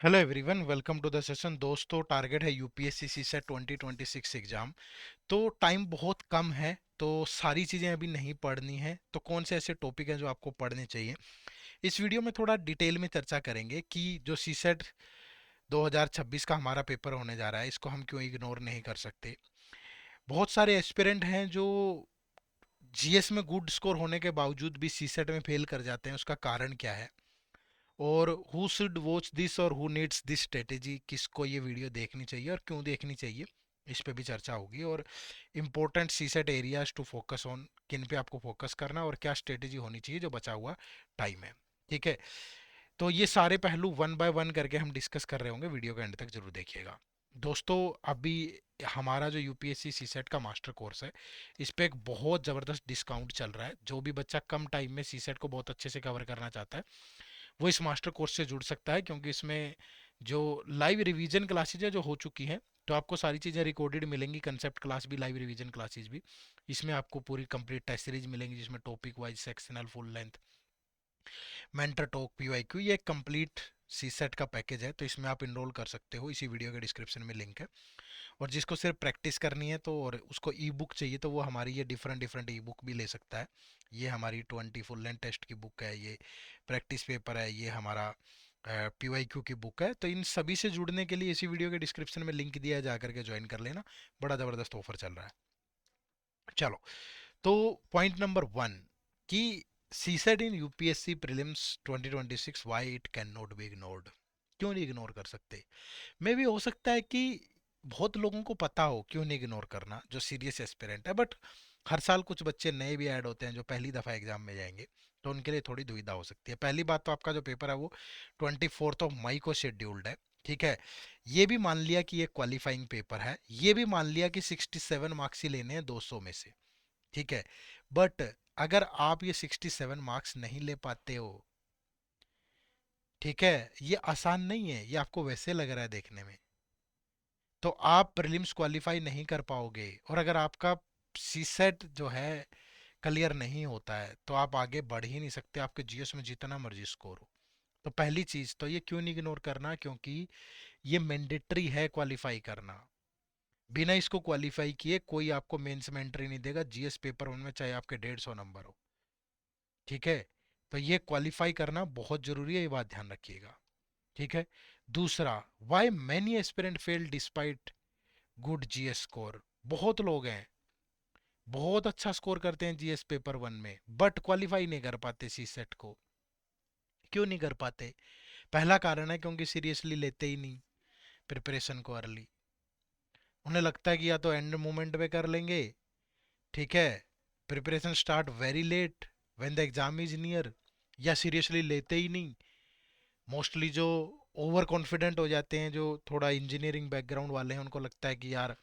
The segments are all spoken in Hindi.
Hello everyone, welcome to the session. दोस्तों, टारगेट है यूपीएससी सीसेट 2026 एग्जाम। तो टाइम बहुत कम है, तो सारी चीज़ें अभी नहीं पढ़नी है। तो कौन से ऐसे टॉपिक हैं जो आपको पढ़ने चाहिए, इस वीडियो में थोड़ा डिटेल में चर्चा करेंगे कि जो सीसेट 2026 का हमारा पेपर होने जा रहा है, इसको हम क्यों इग्नोर नहीं कर सकते। बहुत सारे एस्पिरेंट हैं जो जीएस में गुड स्कोर होने के बावजूद भी सीसेट में फेल कर जाते हैं। उसका कारण क्या है, और हु शुड वॉच दिस और हु नीड्स दिस स्ट्रेटेजी, किसको ये वीडियो देखनी चाहिए और क्यों देखनी चाहिए, इस पे भी चर्चा होगी। और important CSAT areas to focus on, किन पे आपको फोकस करना और क्या स्ट्रेटेजी होनी चाहिए जो बचा हुआ टाइम है। ठीक है, तो ये सारे पहलू वन बाय वन करके हम डिस्कस कर रहे होंगे, वीडियो के एंड तक जरूर देखिएगा। दोस्तों, अभी हमारा जो यूपीएससी सीसेट का मास्टर कोर्स है, इस पे एक बहुत ज़बरदस्त डिस्काउंट चल रहा है। जो भी बच्चा कम टाइम में सीसेट को बहुत अच्छे से कवर करना चाहता है, वो इस मास्टर कोर्स से जुड़ सकता है, क्योंकि इसमें जो लाइव रिवीजन क्लासेज है जो हो चुकी हैं, तो आपको सारी चीज़ें रिकॉर्डेड मिलेंगी। कंसेप्ट क्लास भी, लाइव रिवीजन क्लासेज भी। इसमें आपको पूरी कंप्लीट टेस्ट सीरीज मिलेंगी, जिसमें topic wise, sectional, full length, mentor talk, PYQ, ये एक कंप्लीट सी सेट का पैकेज है। तो इसमें आप इनरोल कर सकते हो, इसी वीडियो के डिस्क्रिप्शन में लिंक है। और जिसको सिर्फ प्रैक्टिस करनी है, तो और उसको ई बुक चाहिए, तो वो हमारी ये डिफरेंट डिफरेंट ई बुक भी ले सकता है। ये हमारी 20 फुल लेंथ टेस्ट की बुक है, ये प्रैक्टिस पेपर है, ये हमारा पीवाईक्यू की बुक है। तो इन सभी से जुड़ने के लिए इसी वीडियो के डिस्क्रिप्शन में लिंक दिया है, जा करके ज्वाइन कर लेना। बड़ा ज़बरदस्त ऑफर चल रहा है। चलो, तो पॉइंट नंबर वन, कि CSAT in UPSC prelims 2026 why it can not be ignored, क्यों नहीं इग्नोर कर सकते। मे भी हो सकता है कि बहुत लोगों को पता हो क्यों नहीं इग्नोर करना, जो सीरियस एस्पिरेंट है। बट हर साल कुछ बच्चे नए भी ऐड होते हैं जो पहली दफ़ा एग्जाम में जाएंगे, तो उनके लिए थोड़ी दुविधा हो सकती है। पहली बात तो, आपका जो पेपर है वो 24 मई को शेड्यूल्ड है। ठीक है, ये भी मान लिया कि ये क्वालिफाइंग पेपर है, ये भी मान लिया कि 67 मार्क्स ही लेने हैं 200 में से। ठीक है, बट अगर आप ये 67 मार्क्स नहीं ले पाते हो, ठीक है, ये आसान नहीं है, ये आपको वैसे लग रहा है देखने में, तो आप प्रीलिम्स क्वालिफाई नहीं कर पाओगे। और अगर आपका सी सेट जो है क्लियर नहीं होता है, तो आप आगे बढ़ ही नहीं सकते, आपके जीएस में जितना मर्जी स्कोर हो। तो पहली चीज तो ये क्यों नहीं इग्नोर करना, क्योंकि ये मैंडेटरी है क्वालिफाई करना। बिना इसको क्वालिफाई किए कोई आपको मेंस में एंट्री नहीं देगा जीएस पेपर वन में, चाहे आपके 150 नंबर हो। ठीक है, तो ये क्वालिफाई करना बहुत जरूरी है, ये बात ध्यान रखिएगा। ठीक है, दूसरा, why many aspirant fail despite good GS score. बहुत लोग हैं, बहुत अच्छा स्कोर करते हैं जीएस पेपर वन में, बट क्वालिफाई नहीं कर पाते सी सेट को। क्यों नहीं कर पाते? पहला कारण है, क्योंकि सीरियसली लेते ही नहीं प्रिपरेशन को अर्ली। उन्हें लगता है कि या तो एंड मोमेंट पे कर लेंगे, ठीक है, preparation start very late when the exam is near, या सीरियसली लेते ही नहीं। मोस्टली जो ओवर कॉन्फिडेंट हो जाते हैं, जो थोड़ा इंजीनियरिंग बैकग्राउंड वाले हैं, उनको लगता है कि यार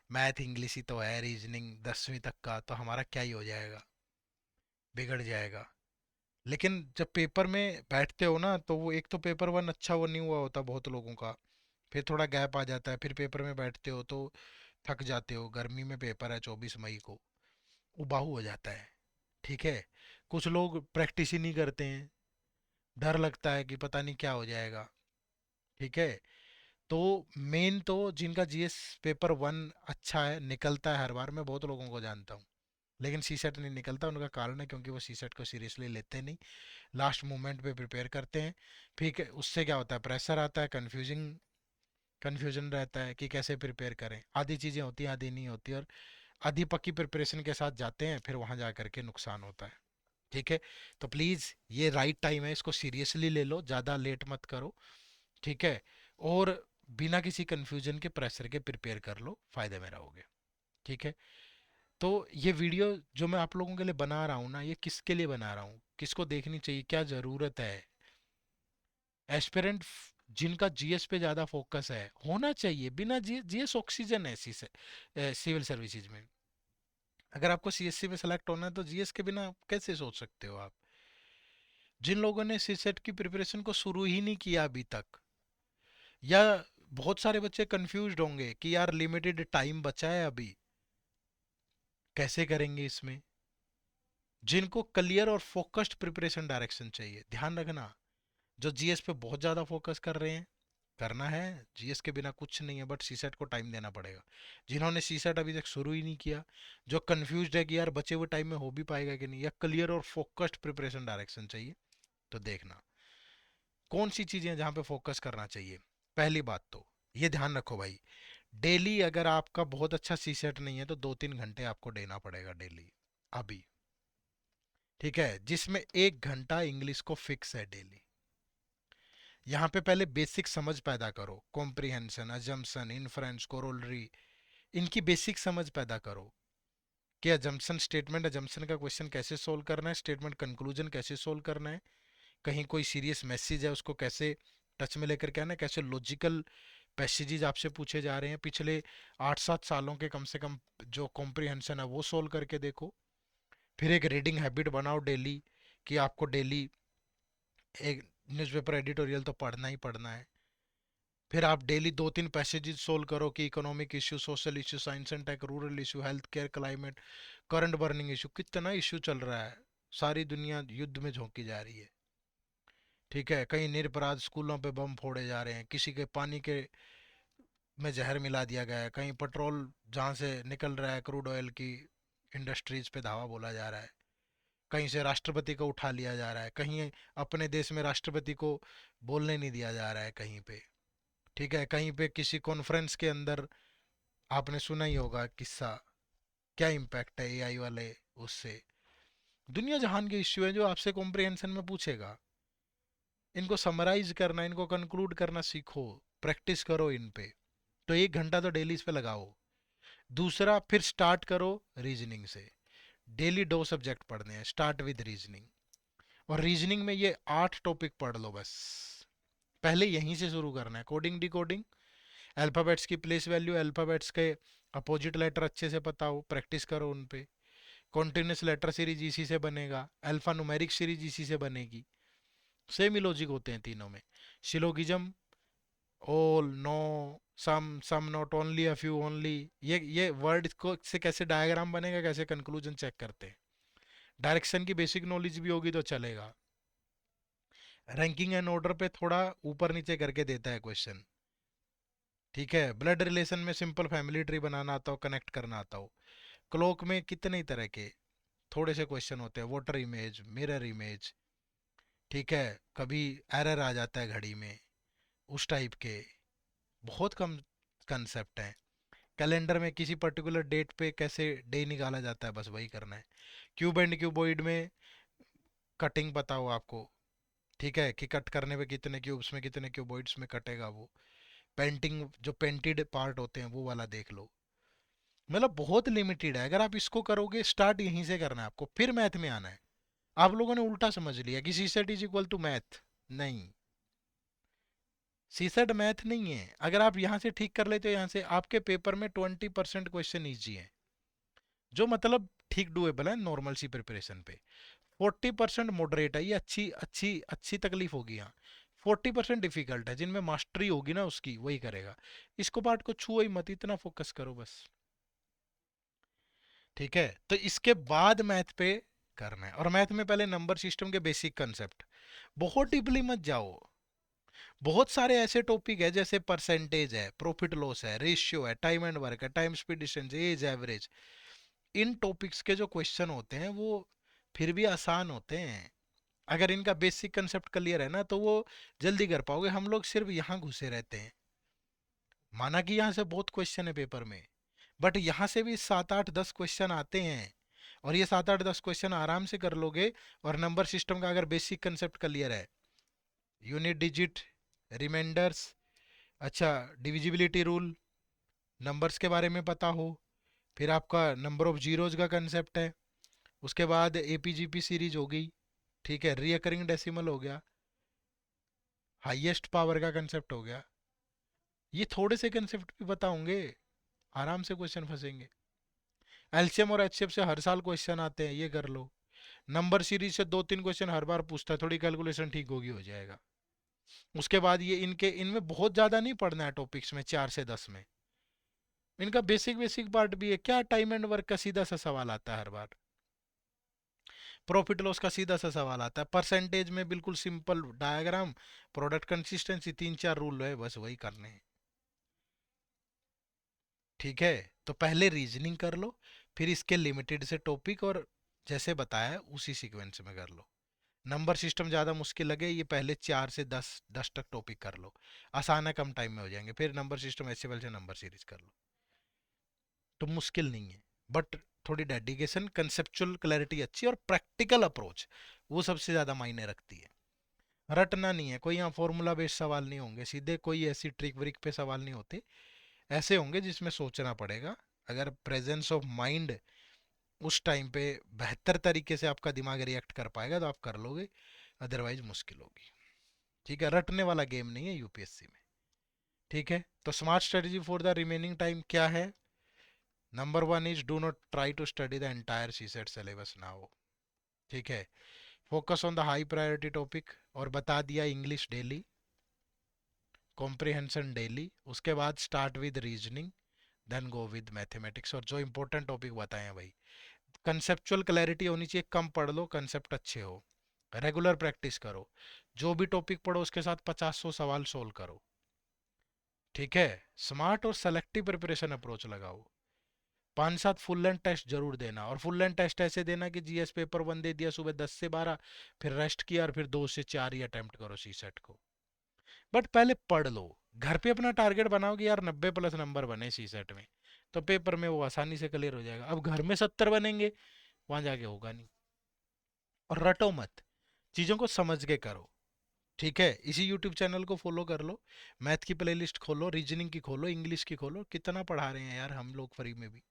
मैथ इंग्लिश ही तो है, रीजनिंग 10वीं तक का, तो हमारा क्या ही हो जाएगा, बिगड़ जाएगा। लेकिन जब पेपर में बैठते हो ना, तो वो एक तो पेपर वन अच्छा वो नहीं हुआ होता बहुत लोगों का, फिर थोड़ा गैप आ जाता है, फिर पेपर में बैठते हो तो थक जाते हो। गर्मी में पेपर है 24 मई को, उबाऊ हो जाता है। ठीक है, कुछ लोग प्रैक्टिस ही नहीं करते हैं, डर लगता है कि पता नहीं क्या हो जाएगा। ठीक है, तो मेन तो जिनका जीएस पेपर वन अच्छा है, निकलता है हर बार, मैं बहुत लोगों को जानता हूँ, लेकिन सी सेट नहीं निकलता, उनका कारण है क्योंकि वो सी सेट को सीरियसली लेते नहीं, लास्ट मोमेंट पे प्रिपेयर करते हैं। फिर उससे क्या होता है, प्रेशर आता है, कन्फ्यूजन रहता है कि कैसे प्रिपेयर करें, आधी चीज़ें होती हैं, आधी नहीं होती, और आधी पक्की प्रिपरेशन के साथ जाते हैं, फिर वहाँ जा करके नुकसान होता है। ठीक है, तो प्लीज़ ये राइट टाइम है, इसको सीरियसली ले लो, ज़्यादा लेट मत करो। ठीक है, और बिना किसी कंफ्यूजन के, प्रेशर के प्रिपेयर कर लो, फायदे में रहोगे। ठीक है, तो ये वीडियो जो मैं आप लोगों के लिए बना रहा हूँ ना, ये किसके लिए बना रहा हूँ, किसको देखनी चाहिए, क्या ज़रूरत है। एस्पिरेंट जिनका जीएस पे ज़्यादा फोकस है, होना चाहिए। बिना जीएस ऑक्सीजन है सिविल सर्विसेज में। अगर आपको सीएससी में सेलेक्ट होना है, तो जीएस के बिना कैसे सोच सकते हो आप। जिन लोगों ने सीसेट की प्रिपरेशन को शुरू ही नहीं किया अभी तक, या बहुत सारे बच्चे कंफ्यूज्ड होंगे कि यार लिमिटेड टाइम बचा है अभी, कैसे करेंगे इसमें। जिनको क्लियर और फोकस्ड प्रिपरेशन डायरेक्शन चाहिए, ध्यान रखना, जो जीएस पे बहुत ज़्यादा फोकस कर रहे हैं, करना है। जीएस के बिना कुछ नहीं है, बट सीसेट को टाइम देना पड़ेगा। जिन्होंने सीसेट अभी तक शुरू ही नहीं किया, जो कंफ्यूज्ड है कि यार बचे हुए टाइम में हो भी पाएगा कि नहीं, या क्लियर और फोकस्ड प्रिपरेशन डायरेक्शन चाहिए, तो देखना कौन सी चीजें हैं जहां पे फोकस करना चाहिए। पहली बात तो ये ध्यान रखो भाई, डेली अगर आपका बहुत अच्छा सीसेट नहीं है तो 2-3 घंटे आपको देना पड़ेगा डेली अभी, ठीक है, जिसमें 1 घंटा इंग्लिश को फिक्स है डेली। यहाँ पे पहले बेसिक समझ पैदा करो, कॉम्प्रिहेंशन, अजम्पशन, इन्फ्रेंस, कोरोलरी, इनकी बेसिक समझ पैदा करो कि अजम्पशन स्टेटमेंट, अजम्पशन का क्वेश्चन कैसे सोल्व करना है, स्टेटमेंट कंक्लूजन कैसे सोल्व करना है, कहीं कोई सीरियस मैसेज है उसको कैसे टच में लेकर के आना है, कैसे लॉजिकल पैसेजेस आपसे पूछे जा रहे हैं पिछले 8-7 सालों के कम से कम, जो कॉम्प्रिहेंशन है वो सोल्व करके देखो। फिर एक रीडिंग हैबिट बनाओ डेली, कि आपको डेली एक न्यूज़पेपर एडिटोरियल तो पढ़ना ही पढ़ना है। फिर आप डेली 2-3 पैसेजेस सोल्व करो कि economic issue, social issue, science and tech, rural issue, health care, climate, current burning issue, कितना इशू चल रहा है, सारी दुनिया युद्ध में झोंकी जा रही है, ठीक है, कहीं निरपराध स्कूलों पे बम फोड़े जा रहे हैं, किसी के पानी के में जहर मिला दिया गया है, कहीं पेट्रोल जहाँ से निकल रहा है क्रूड ऑयल की इंडस्ट्रीज पे धावा बोला जा रहा है, कहीं से राष्ट्रपति को उठा लिया जा रहा है, कहीं अपने देश में राष्ट्रपति को बोलने नहीं दिया जा रहा है कहीं पे, ठीक है, कहीं पे किसी कॉन्फ्रेंस के अंदर आपने सुना ही होगा किस्सा, क्या इम्पैक्ट है एआई वाले उससे। दुनिया जहान के इश्यू है जो आपसे कॉम्प्रिहेंशन में पूछेगा, इनको समराइज करना, इनको कंक्लूड करना सीखो, प्रैक्टिस करो इन पे। तो 1 घंटा तो डेली इस पे लगाओ। दूसरा, फिर स्टार्ट करो रीजनिंग से। डेली 2 सब्जेक्ट पढ़ने हैं, स्टार्ट विद रीजनिंग। और रीजनिंग में ये 8 टॉपिक पढ़ लो बस, पहले यहीं से शुरू करना है। कोडिंग, डिकोडिंग, अल्फ़ाबेट्स की प्लेस वैल्यू, अल्फ़ाबेट्स के अपोजिट लेटर अच्छे से पता हो, प्रैक्टिस करो उन पे। कॉन्टिन्यूस लेटर सीरीज इसी से बनेगा, अल्फा न्यूमेरिक सीरीज इसी से बनेगी। सेम ही लॉजिक होते हैं तीनों में। Syllogism, all, no, some not, only, a few, only, ये वर्ड को से कैसे डायग्राम बनेगा, कैसे कंक्लूजन चेक करते हैं। डायरेक्शन की बेसिक नॉलेज भी होगी तो चलेगा। रैंकिंग एंड ऑर्डर पे थोड़ा ऊपर नीचे करके देता है क्वेश्चन, ठीक है। ब्लड रिलेशन में सिंपल फैमिली ट्री बनाना आता हो, कनेक्ट करना आता हो। क्लॉक में कितने ही तरह के थोड़े से क्वेश्चन होते हैं, वाटर इमेज, मिरर इमेज, ठीक है, कभी एरर आ जाता है घड़ी में, उस टाइप के बहुत कम कंसेप्ट हैं। कैलेंडर में किसी पर्टिकुलर डेट पे कैसे डे निकाला जाता है, बस वही करना है। क्यूब एंड क्यूबॉइड में कटिंग पता हो आपको, ठीक है, कि कट करने पे कितने क्यूब्स में कितने क्यूबॉइड्स में कटेगा वो। पेंटिंग, जो पेंटेड पार्ट होते हैं वो वाला देख लो। मतलब बहुत लिमिटेड है, अगर आप इसको करोगे, स्टार्ट यहीं से करना है आपको, फिर मैथ में आना है। आप लोगों ने उल्टा समझ लिया कि CSAT is equal to math, नहीं, सीसेट मैथ नहीं है। अगर आप यहाँ से ठीक कर लेते हो, यहाँ से आपके पेपर में 20% क्वेश्चन ईजी है, जो मतलब ठीक डुएबल है नॉर्मल सी प्रिपरेशन पे। 40% मॉडरेट है, ये अच्छी अच्छी अच्छी तकलीफ होगी यहाँ। 40% डिफिकल्ट है, जिनमें मास्टरी होगी ना उसकी वही करेगा। इसको पार्ट को छुओ ही मत, इतना फोकस करो बस, ठीक है। तो इसके बाद मैथ पे करना है, और मैथ में पहले नंबर सिस्टम के बेसिक कंसेप्ट, बहुत डीपली मत जाओ। बहुत सारे ऐसे टॉपिक है जैसे परसेंटेज है, प्रॉफिट लॉस है, रेशियो है, टाइम एंड वर्क है, time speed distance, age, average, इन टॉपिक्स के जो क्वेश्चन होते हैं वो फिर भी आसान होते हैं। अगर इनका बेसिक कंसेप्ट क्लियर है ना तो वो जल्दी कर पाओगे। हम लोग सिर्फ यहाँ घुसे रहते हैं। माना कि यहाँ से बहुत क्वेश्चन है पेपर में, बट यहाँ से भी 7-8-10 क्वेश्चन आते हैं, और ये 7-8-10 क्वेश्चन आराम से कर लोगे। और नंबर सिस्टम का अगर बेसिक कंसेप्ट क्लियर है, यूनिट डिजिट, रिमाइंडर्स, अच्छा, डिविजिबिलिटी रूल, नंबर्स के बारे में पता हो, फिर आपका नंबर ऑफ जीरोज का कंसेप्ट है, उसके बाद एपीजीपी सीरीज हो गई, ठीक है, रिकरिंग डेसिमल हो गया, हाईएस्ट पावर का कंसेप्ट हो गया। ये थोड़े से कंसेप्ट भी बताओगे, आराम से क्वेश्चन फंसेंगे। एलसीएम और एचसीएफ से हर साल क्वेश्चन आते हैं, ये कर लो। नंबर सीरीज से 2-3 क्वेश्चन हर बार पूछता है, थोड़ी कैलकुलेशन ठीक होगी, हो जाएगा। उसके बाद ये इनके इनमें बहुत ज़्यादा नहीं पढ़ना है टॉपिक्स में, 4 से 10 में। इनका बेसिक बेसिक पार्ट भी है, क्या टाइम एंड वर्क का सीधा सा सवाल आता है हर बार। प्रॉफिट लॉस का सीधा सा सवाल आता है, परसेंटेज में बिल्कुल simple diagram, product consistency, 3 4 rule है, बस वही करने हैं। ठीक है, तो पहले रीजनिंग कर लो, फिर इसके लिमिटेड से टॉपिक, और जैसे बताया उसी सीक्वेंस में कर लो। नंबर सिस्टम ज़्यादा मुश्किल लगे, ये पहले 4 से 10 तक टॉपिक कर लो, आसान है, कम टाइम में हो जाएंगे, फिर नंबर सिस्टम ऐसे वाले से नंबर सीरीज कर लो। तो मुश्किल नहीं है, बट थोड़ी डेडिकेशन, कंसेप्चुअल क्लैरिटी अच्छी, और प्रैक्टिकल अप्रोच, वो सबसे ज़्यादा मायने रखती है। रटना नहीं है, कोई यहाँ फॉर्मूला बेस्ड सवाल नहीं होंगे, सीधे कोई ऐसी ट्रिक व्रिक पे सवाल नहीं होते, ऐसे होंगे जिसमें सोचना पड़ेगा। अगर प्रेजेंस ऑफ माइंड उस टाइम पे बेहतर तरीके से आपका दिमाग रिएक्ट कर पाएगा तो आप कर लोगे, अदरवाइज मुश्किल होगी। ठीक है, रटने वाला गेम नहीं है यूपीएससी में। ठीक है, तो smart strategy for the remaining time क्या है? Number one is do not try to study the entire CSAT syllabus now. ठीक है, focus on the high priority topic, और बता दिया इंग्लिश डेली, कॉम्प्रिहेंशन डेली, उसके बाद start with reasoning, then go with mathematics, और जो इंपॉर्टेंट टॉपिक बताए हैं भाई, कंसेप्चुअल क्लैरिटी होनी चाहिए, कम पढ़ लो, कंसेप्ट अच्छे हो, रेगुलर प्रैक्टिस करो, जो भी टॉपिक पढ़ो उसके साथ 50 100 सवाल सोल्व करो। ठीक है, स्मार्ट और सेलेक्टिव प्रिपरेशन अप्रोच लगाओ, 5 7 फुल लेंथ टेस्ट जरूर देना, और फुल लेंथ टेस्ट ऐसे देना कि जीएस पेपर 1 दे दिया सुबह 10 से 12, फिर रेस्ट किया, और फिर 2 से 4 ही अटेम्प्ट करो सी सेट को। बट पहले पढ़ लो, घर पे अपना टारगेट बनाओ कि यार 90+ नंबर बने सी सेट में, तो पेपर में वो आसानी से क्लियर हो जाएगा। अब घर में 70 बनेंगे, वहां जाके होगा नहीं। और रटो मत, चीज़ों को समझ के करो। ठीक है, इसी यूट्यूब चैनल को फॉलो कर लो, मैथ की प्लेलिस्ट खोलो, रीजनिंग की खोलो, इंग्लिश की खोलो, कितना पढ़ा रहे हैं यार हम लोग फ्री में भी।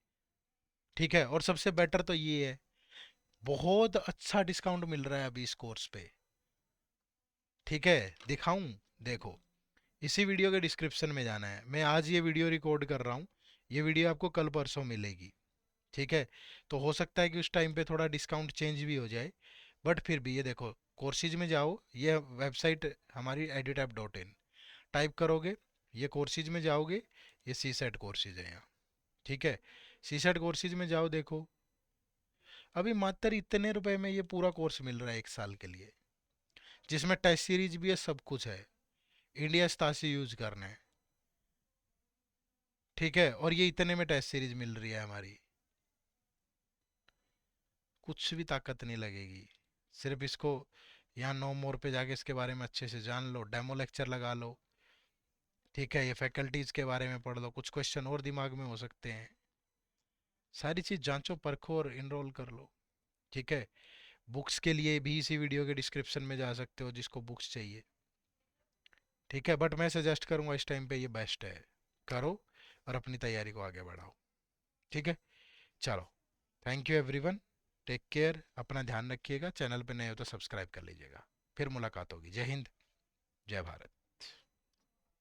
ठीक है, और सबसे बेटर तो ये है, बहुत अच्छा डिस्काउंट मिल रहा है अभी इस कोर्स पे। ठीक है, दिखाऊं? देखो, इसी वीडियो के डिस्क्रिप्शन में जाना है, मैं आज ये वीडियो रिकॉर्ड कर रहा हूँ, ये वीडियो आपको कल परसों मिलेगी। ठीक है, तो हो सकता है कि उस टाइम पे थोड़ा डिस्काउंट चेंज भी हो जाए, बट फिर भी ये देखो, कोर्सेज में जाओ, ये वेबसाइट हमारी edutap.in, टाइप करोगे, ये कोर्सेज में जाओगे, ये सी सेट कोर्सेज है यहाँ। ठीक है, सी सेट कोर्सेज में जाओ, देखो अभी मात्र इतने रुपए में ये पूरा कोर्स मिल रहा है 1 साल के लिए, जिसमें टेस्ट सीरीज भी है, सब कुछ है, इंडिया स्तासी यूज करना है। ठीक है, और ये इतने में टेस्ट सीरीज मिल रही है हमारी, कुछ भी ताकत नहीं लगेगी, सिर्फ इसको यहाँ नो मोर पे जाके इसके बारे में अच्छे से जान लो, डेमो लेक्चर लगा लो। ठीक है, ये फैकल्टीज के बारे में पढ़ लो, कुछ क्वेश्चन और दिमाग में हो सकते हैं, सारी चीज़ जांचो परखो और इनरोल कर लो। ठीक है, बुक्स के लिए भी इसी वीडियो के डिस्क्रिप्शन में जा सकते हो जिसको बुक्स चाहिए। ठीक है, बट मैं सजेस्ट करूंगा इस टाइम पे ये बेस्ट है, करो और अपनी तैयारी को आगे बढ़ाओ। ठीक है, चलो, thank you everyone, take care, अपना ध्यान रखिएगा, चैनल पे नए हो तो सब्सक्राइब कर लीजिएगा, फिर मुलाकात होगी। जय हिंद, जय भारत।